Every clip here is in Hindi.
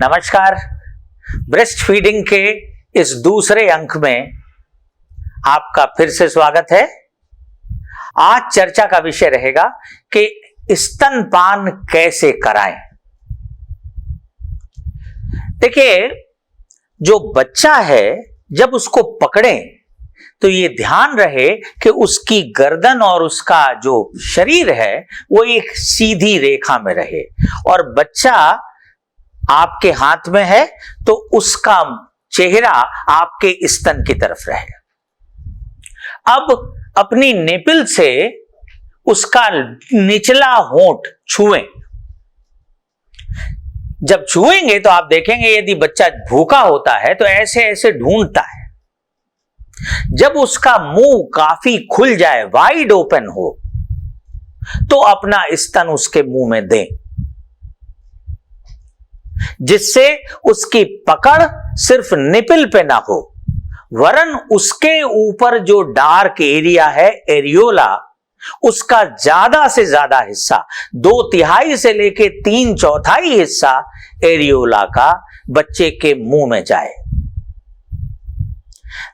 नमस्कार। ब्रेस्ट फीडिंग के इस दूसरे अंक में आपका फिर से स्वागत है। आज चर्चा का विषय रहेगा कि स्तनपान कैसे कराएं। देखिए, जो बच्चा है जब उसको पकड़ें तो ये ध्यान रहे कि उसकी गर्दन और उसका जो शरीर है वो एक सीधी रेखा में रहे और बच्चा आपके हाथ में है तो उसका चेहरा आपके स्तन की तरफ रहे। अब अपनी निपिल से उसका निचला होंठ छुएं। जब छुएंगे तो आप देखेंगे यदि बच्चा भूखा होता है तो ऐसे ऐसे ढूंढता है। जब उसका मुंह काफी खुल जाए, वाइड ओपन हो, तो अपना स्तन उसके मुंह में दें, जिससे उसकी पकड़ सिर्फ निपिल पे ना हो वरन उसके ऊपर जो डार्क एरिया है, एरियोला, उसका ज्यादा से ज्यादा हिस्सा, 2/3 से लेके 3/4 हिस्सा एरियोला का बच्चे के मुंह में जाए।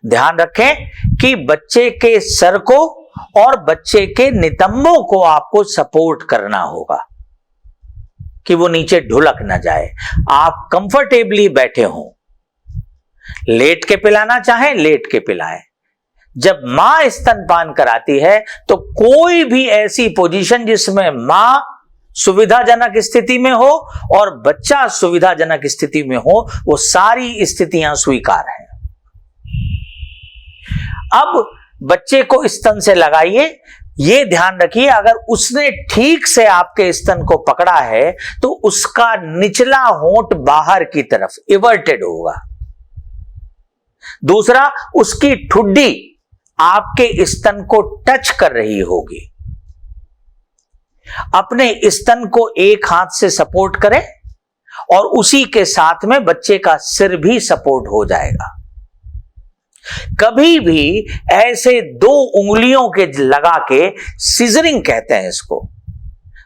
ध्यान रखें कि बच्चे के सर को और बच्चे के नितंबों को आपको सपोर्ट करना होगा कि वो नीचे ढुलक ना जाए। आप कंफर्टेबली बैठे हों, लेट के पिलाना चाहें लेट के पिलाएं। जब मां स्तनपान कराती है तो कोई भी ऐसी पोजीशन जिसमें मां सुविधाजनक स्थिति में हो और बच्चा सुविधाजनक स्थिति में हो, वो सारी स्थितियां स्वीकार हैं। अब बच्चे को स्तन से लगाइए। यह ध्यान रखिए, अगर उसने ठीक से आपके स्तन को पकड़ा है तो उसका निचला होंठ बाहर की तरफ इवर्टेड होगा। दूसरा, उसकी ठुड्डी आपके स्तन को टच कर रही होगी। अपने स्तन को एक हाथ से सपोर्ट करें और उसी के साथ में बच्चे का सिर भी सपोर्ट हो जाएगा। कभी भी ऐसे 2 उंगलियों के लगा के, सिजरिंग कहते हैं इसको,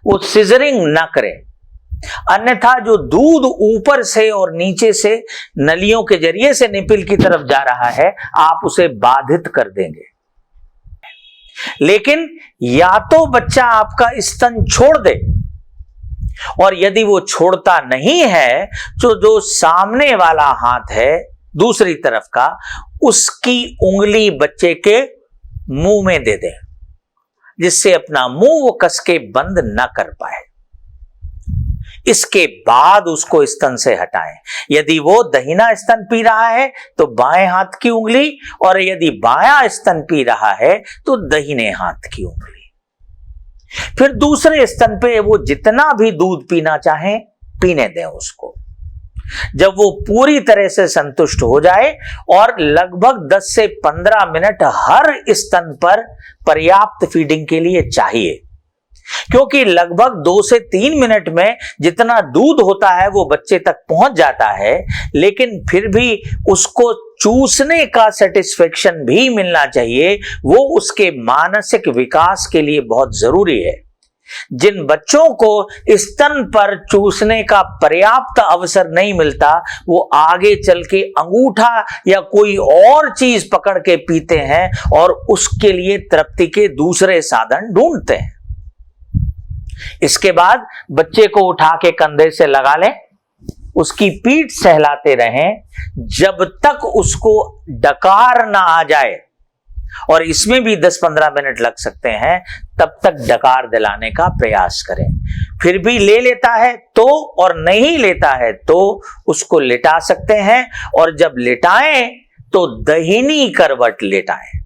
वो सिजरिंग ना करें, अन्यथा जो दूध ऊपर से और नीचे से नलियों के जरिए से निपिल की तरफ जा रहा है, आप उसे बाधित कर देंगे। लेकिन या तो बच्चा आपका स्तन छोड़ दे, और यदि वो छोड़ता नहीं है तो जो सामने वाला हाथ है दूसरी तरफ का, उसकी उंगली बच्चे के मुंह में दे दें, जिससे अपना मुंह वो कस के बंद ना कर पाए। इसके बाद उसको स्तन से हटाएं। यदि वो दहिना स्तन पी रहा है तो बाएं हाथ की उंगली, और यदि बायां स्तन पी रहा है तो दहिने हाथ की उंगली। फिर दूसरे स्तन पे वो जितना भी दूध पीना चाहे पीने दें उसको। जब वो पूरी तरह से संतुष्ट हो जाए, और लगभग 10 से 15 मिनट हर स्तन पर पर्याप्त फीडिंग के लिए चाहिए, क्योंकि लगभग 2 से 3 मिनट में जितना दूध होता है वो बच्चे तक पहुंच जाता है, लेकिन फिर भी उसको चूसने का सेटिस्फेक्शन भी मिलना चाहिए। वो उसके मानसिक विकास के लिए बहुत जरूरी है। जिन बच्चों को स्तन पर चूसने का पर्याप्त अवसर नहीं मिलता, वो आगे चल के अंगूठा या कोई और चीज पकड़ के पीते हैं और उसके लिए तृप्ति के दूसरे साधन ढूंढते हैं। इसके बाद बच्चे को उठा के कंधे से लगा लें, उसकी पीठ सहलाते रहें जब तक उसको डकार ना आ जाए, और इसमें भी 10-15 मिनट लग सकते हैं, तब तक डकार दिलाने का प्रयास करें। फिर भी ले लेता है तो, और नहीं लेता है तो उसको लिटा सकते हैं, और जब लिटाएं तो दहिनी करवट लिटाएं।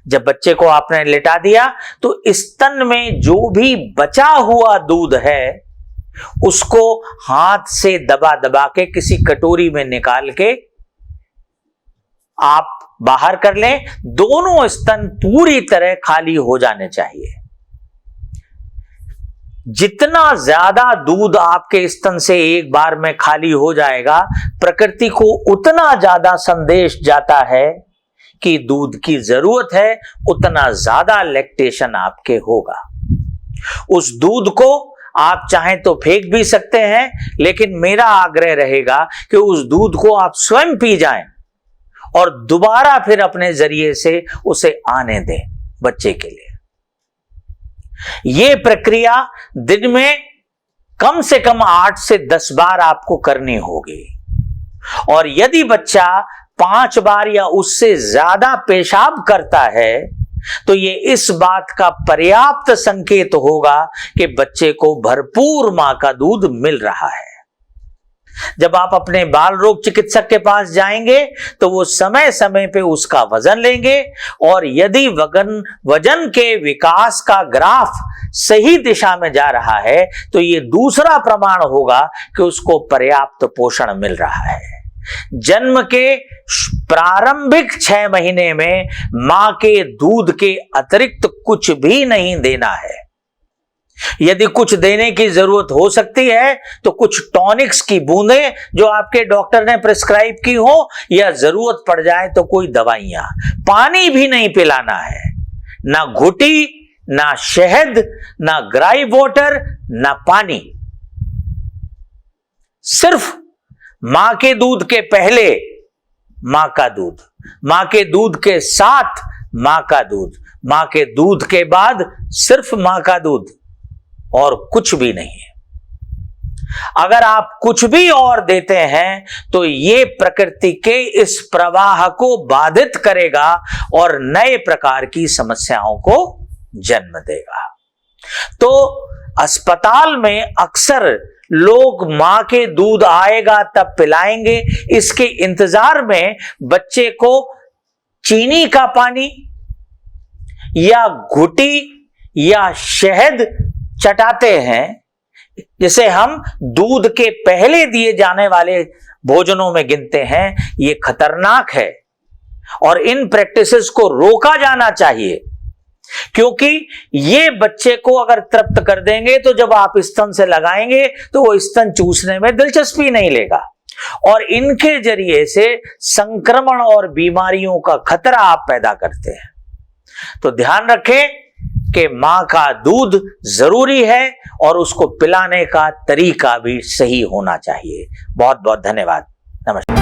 जब बच्चे को आपने लिटा दिया तो स्तन में जो भी बचा हुआ दूध है उसको हाथ से दबा दबा के किसी कटोरी में निकाल के आप बाहर कर लें। दोनों स्तन पूरी तरह खाली हो जाने चाहिए। जितना ज्यादा दूध आपके स्तन से एक बार में खाली हो जाएगा, प्रकृति को उतना ज्यादा संदेश जाता है कि दूध की जरूरत है, उतना ज्यादा लैक्टेशन आपके होगा। उस दूध को आप चाहें तो फेंक भी सकते हैं, लेकिन मेरा आग्रह रहेगा कि उस दूध को आप स्वयं पी जाएं और दोबारा फिर अपने जरिए से उसे आने दें बच्चे के लिए। यह प्रक्रिया दिन में कम से कम 8 से 10 बार आपको करनी होगी। और यदि बच्चा 5 बार या उससे ज्यादा पेशाब करता है तो ये इस बात का पर्याप्त संकेत होगा कि बच्चे को भरपूर मां का दूध मिल रहा है। जब आप अपने बाल रोग चिकित्सक के पास जाएंगे तो वो समय समय पे उसका वजन लेंगे, और यदि वजन के विकास का ग्राफ सही दिशा में जा रहा है तो ये दूसरा प्रमाण होगा कि उसको पर्याप्त पोषण मिल रहा है। जन्म के प्रारंभिक 6 महीने में मां के दूध के अतिरिक्त कुछ भी नहीं देना है। यदि कुछ देने की जरूरत हो सकती है तो कुछ टॉनिक्स की बूंदें जो आपके डॉक्टर ने प्रिस्क्राइब की हो, या जरूरत पड़ जाए तो कोई दवाइयां। पानी भी नहीं पिलाना है, ना घुटी, ना शहद, ना ग्राई वाटर, ना पानी। सिर्फ मां के दूध के पहले मां का दूध, मां के दूध के साथ मां का दूध, मां के दूध के बाद सिर्फ मां का दूध, और कुछ भी नहीं है। अगर आप कुछ भी और देते हैं तो यह प्रकृति के इस प्रवाह को बाधित करेगा और नए प्रकार की समस्याओं को जन्म देगा। तो अस्पताल में अक्सर लोग मां के दूध आएगा तब पिलाएंगे, इसके इंतजार में बच्चे को चीनी का पानी या घुटी या शहद चटाते हैं, जिसे हम दूध के पहले दिए जाने वाले भोजनों में गिनते हैं। ये खतरनाक है और इन प्रैक्टिसेस को रोका जाना चाहिए, क्योंकि ये बच्चे को अगर तृप्त कर देंगे तो जब आप स्तन से लगाएंगे तो वो स्तन चूसने में दिलचस्पी नहीं लेगा, और इनके जरिए से संक्रमण और बीमारियों का खतरा आप पैदा करते हैं। तो ध्यान रखें कि मां का दूध जरूरी है और उसको पिलाने का तरीका भी सही होना चाहिए। बहुत बहुत धन्यवाद। नमस्कार।